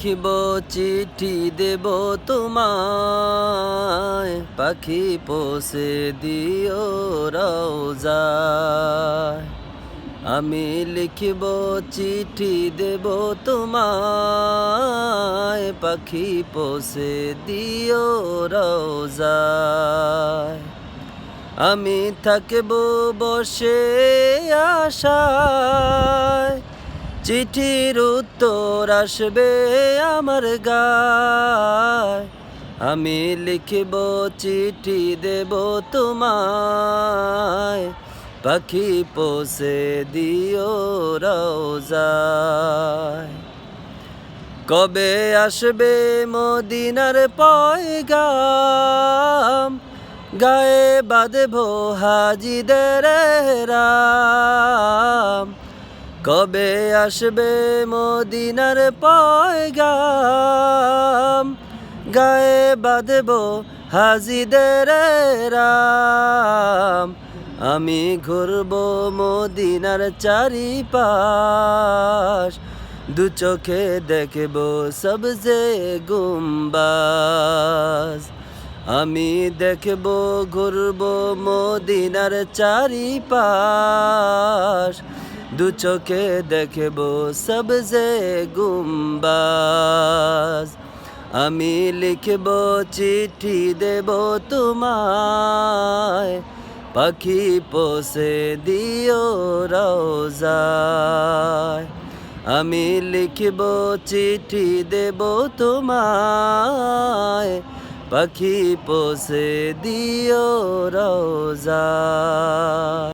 লিখিব চিঠি দেব তোমায়, পাখি পৌঁছে দিও রওজায়। আমি লিখিব চিঠি দেব তোমায়, পাখি পৌঁছে দিও রওজায়। আমি থাকব বসে আশায়, চিঠির উত্তর আসবে আমার গায়। আমি লিখিব চিঠি দেব তোমায়, পাখি পৌঁছে দিও রওজায়। কবে আসবে মদিনার পয়গাম, গায়ে বাঁধব হাজিদের রাম। কবে আসবে মদিনার পয়গাম, গায়ে বাঁধব হাজিদের রাম। আমি ঘুরব মদিনার চারিপাশ, দু চোখে দেখব সবজে গুম্বাজ। আমি দেখব ঘুরব মদিনার চারিপাশ, দু চোখে দেখব সবজে গুম্বাজ। আমি লিখব চিঠি দেব তোমায়, পাখি পৌঁছে দিও রওজায়। আমি লিখব চিঠি দেব তোমায়, পাখি পৌঁছে দিও রওজায়।